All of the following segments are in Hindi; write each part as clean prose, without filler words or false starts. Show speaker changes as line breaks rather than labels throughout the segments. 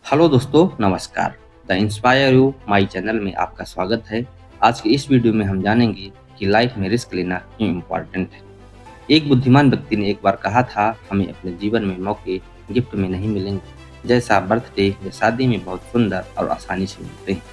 हेलो दोस्तों, नमस्कार। The inspire you my channel में आपका स्वागत है। आज की इस वीडियो में हम जानेंगे कि लाइफ में रिस्क लेना क्यों इम्पोर्टेंट है। एक बुद्धिमान व्यक्ति ने एक बार कहा था, हमें अपने जीवन में मौके गिफ्ट में नहीं मिलेंगे, जैसा बर्थडे या शादी में बहुत सुंदर और आसानी से मिलते हैं।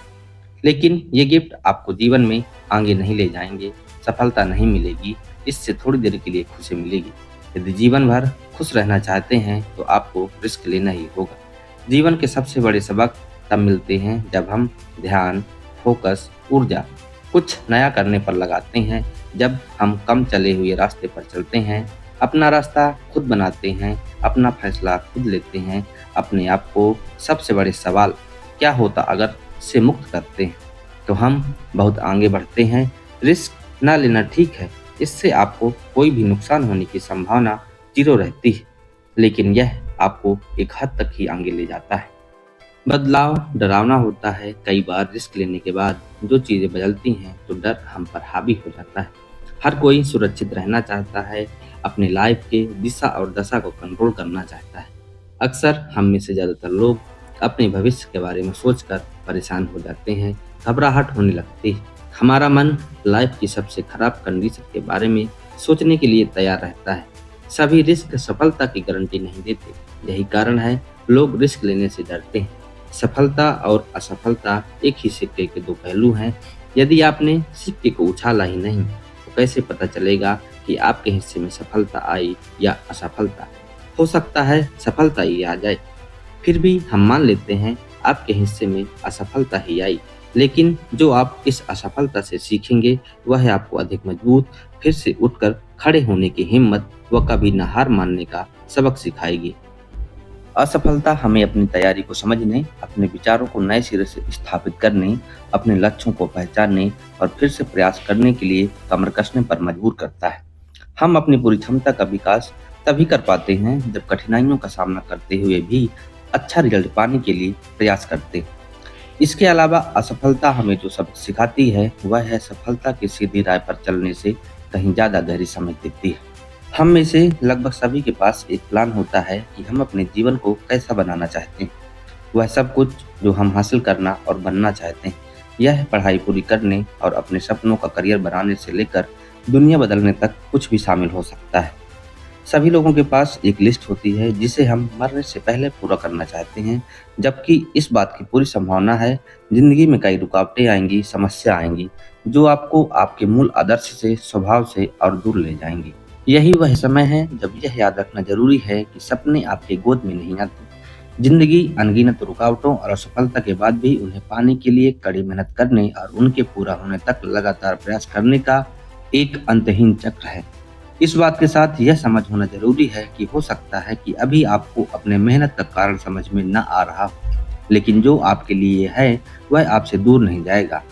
लेकिन ये गिफ्ट आपको जीवन में आगे नहीं ले जाएंगे, सफलता नहीं मिलेगी, इससे थोड़ी देर के लिए खुशी मिलेगी। यदि जीवन भर खुश रहना चाहते हैं तो आपको रिस्क लेना ही होगा। जीवन के सबसे बड़े सबक तब मिलते हैं जब हम ध्यान, फोकस, ऊर्जा कुछ नया करने पर लगाते हैं, जब हम कम चले हुए रास्ते पर चलते हैं, अपना रास्ता खुद बनाते हैं, अपना फैसला खुद लेते हैं, अपने आप को सबसे बड़े सवाल क्या होता अगर से मुक्त करते हैं, तो हम बहुत आगे बढ़ते हैं। रिस्क ना लेना ठीक है, इससे आपको कोई भी नुकसान होने की संभावना जीरो रहती है, लेकिन यह आपको एक हद तक ही आगे ले जाता है। बदलाव डरावना होता है। कई बार रिस्क लेने के बाद जो चीजें बदलती हैं तो डर हम पर हावी हो जाता है। हर कोई सुरक्षित रहना चाहता है, अपने लाइफ के दिशा और दशा को कंट्रोल करना चाहता है। अक्सर हम में से ज्यादातर लोग अपने भविष्य के बारे में सोचकर परेशान हो जाते हैं, घबराहट होने लगती है। हमारा मन लाइफ की सबसे खराब कंडीशन के बारे में सोचने के लिए तैयार रहता है। सभी रिस्क सफलता की गारंटी नहीं देते, यही कारण है लोग रिस्क लेने से डरते हैं। सफलता और असफलता एक ही सिक्के के दो पहलू हैं। यदि आपने सिक्के को उछाला ही नहीं तो कैसे पता चलेगा कि आपके हिस्से में सफलता आई या असफलता। हो सकता है सफलता ही आ जाए, फिर भी हम मान लेते हैं आपके हिस्से में असफलता ही आई, लेकिन जो आप इस असफलता से सीखेंगे वह आपको अधिक मजबूत, फिर से उठकर खड़े होने की हिम्मत व कभी न हार मानने का सबक सिखाएगी। असफलता हमें अपनी तैयारी को समझने, अपने विचारों को नए सिरे से स्थापित करने, अपने लक्ष्यों को पहचानने और फिर से प्रयास करने के लिए कमर कसने पर मजबूर करता है। हम अपनी पूरी क्षमता का विकास तभी कर पाते हैं जब कठिनाइयों का सामना करते हुए भी अच्छा रिजल्ट पाने के लिए प्रयास करते हैं। इसके अलावा असफलता हमें जो सबक सिखाती है वह है सफलता की सीधी राह पर चलने से कहीं ज्यादा गहरी समझ देती है। हम में से लगभग सभी के पास एक प्लान होता है कि हम अपने जीवन को कैसा बनाना चाहते हैं। वह सब कुछ जो हम हासिल करना और बनना चाहते हैं। यह पढ़ाई पूरी करने और अपने सपनों का करियर बनाने से लेकर दुनिया बदलने तक कुछ भी शामिल हो सकता है। सभी लोगों के पास एक लिस्ट होती है जिसे हम मरने से पहले पूरा करना चाहते हैं, जबकि इस बात की पूरी संभावना है जिंदगी में कई रुकावटें आएंगी, समस्या आएंगी जो आपको आपके मूल आदर्श से, स्वभाव से और दूर ले जाएंगी। यही वह समय है जब यह याद रखना जरूरी है कि सपने आपके गोद में नहीं आते। जिंदगी अनगिनत रुकावटों और असफलता के बाद भी उन्हें पाने के लिए कड़ी मेहनत करने और उनके पूरा होने तक लगातार प्रयास करने का एक अंतहीन चक्र है। इस बात के साथ यह समझ होना जरूरी है कि हो सकता है कि अभी आपको अपने मेहनत का कारण समझ में न आ रहा हो, लेकिन जो आपके लिए है वह आपसे दूर नहीं जाएगा।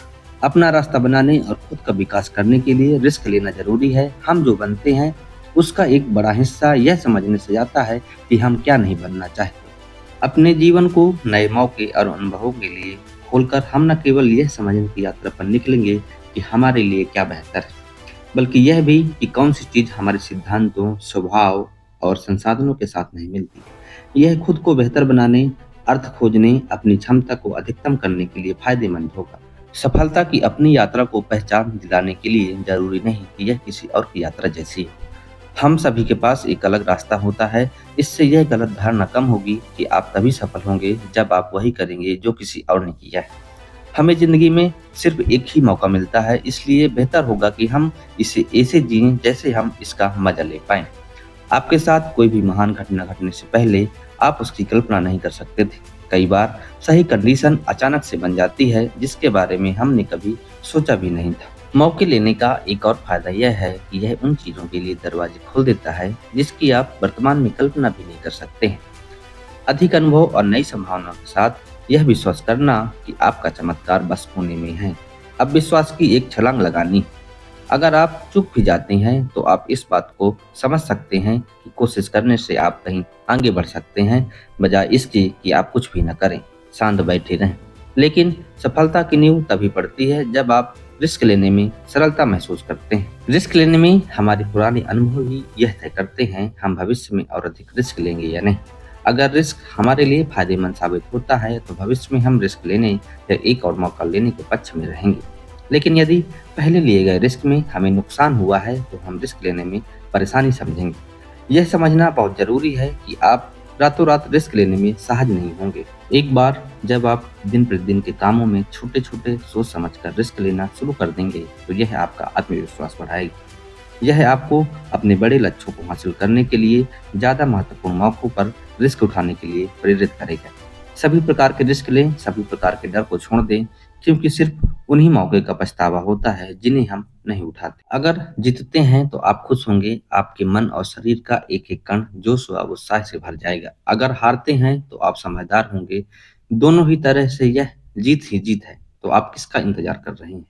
अपना रास्ता बनाने और खुद का विकास करने के लिए रिस्क लेना जरूरी है। हम जो बनते हैं उसका एक बड़ा हिस्सा यह समझने से जाता है कि हम क्या नहीं बनना चाहते। अपने जीवन को नए मौके और अनुभवों के लिए खोलकर हम न केवल यह समझने की यात्रा पर निकलेंगे कि हमारे लिए क्या बेहतर है, बल्कि यह भी कि कौन सी चीज हमारे सिद्धांतों, स्वभाव और संसाधनों के साथ नहीं मिलती। यह खुद को बेहतर बनाने, अर्थ खोजने, अपनी क्षमता को अधिकतम करने के लिए फायदेमंद होगा। सफलता की अपनी यात्रा को पहचान दिलाने के लिए जरूरी नहीं कि यह किसी और की यात्रा जैसी है। हम सभी के पास एक अलग रास्ता होता है। इससे यह गलत धारणा कम होगी कि आप तभी सफल होंगे जब आप वही करेंगे जो किसी और ने किया है। हमें जिंदगी में सिर्फ एक ही मौका मिलता है, इसलिए बेहतर होगा कि हम इसे ऐसे जिएं जैसे हम इसका मजा ले पाएं। आपके साथ कोई भी महान घटना घटने से पहले आप उसकी कल्पना नहीं कर सकते थे। कई बार सही कंडीशन अचानक से बन जाती है जिसके बारे में हमने कभी सोचा भी नहीं था। मौके लेने का एक और फायदा यह है कि यह उन चीजों के लिए दरवाजे खोल देता है जिसकी आप वर्तमान में कल्पना भी नहीं कर सकते हैं। अधिक अनुभव और नई संभावनाओं के साथ यह विश्वास करना कि आपका चमत्कार बस होने में है। अब विश्वास की एक छलांग लगानी। अगर आप चूक भी जाते हैं तो आप इस बात को समझ सकते हैं कि कोशिश करने से आप कहीं आगे बढ़ सकते हैं, बजाय इसके कि आप कुछ भी न करें, शांत बैठे रहें। लेकिन सफलता की नींव तभी पड़ती है जब आप रिस्क लेने में सरलता महसूस करते हैं। रिस्क लेने में हमारे पुराने अनुभव ही यह तय करते हैं हम भविष्य में और अधिक रिस्क लेंगे या नहीं। अगर रिस्क हमारे लिए फायदेमंद साबित होता है तो भविष्य में हम रिस्क लेने या एक और मौका लेने के पक्ष में रहेंगे। लेकिन यदि पहले लिए गए रिस्क में हमें नुकसान हुआ है तो हम रिस्क लेने में परेशानी समझेंगे। यह समझना बहुत जरूरी है कि आप रातों रात रिस्क लेने में सहज नहीं होंगे। एक बार जब आप दिन प्रतिदिन के कामों में छोटे छोटे सोच समझकर रिस्क लेना शुरू कर देंगे तो यह आपका आत्मविश्वास बढ़ाएगा। यह आपको अपने बड़े लक्ष्यों को हासिल करने के लिए ज़्यादा महत्वपूर्ण मौक़ों पर रिस्क उठाने के लिए प्रेरित करेगा। सभी प्रकार के रिस्क लें, सभी प्रकार के डर को छोड़ दें, क्योंकि सिर्फ उन्हीं मौके का पछतावा होता है जिन्हें हम नहीं उठाते। अगर जीतते हैं तो आप खुश होंगे, आपके मन और शरीर का एक-एक कण जोश व उत्साह से भर जाएगा। अगर हारते हैं तो आप समझदार होंगे। दोनों ही तरह से यह जीत ही जीत है, तो आप किसका इंतज़ार कर रहे हैं?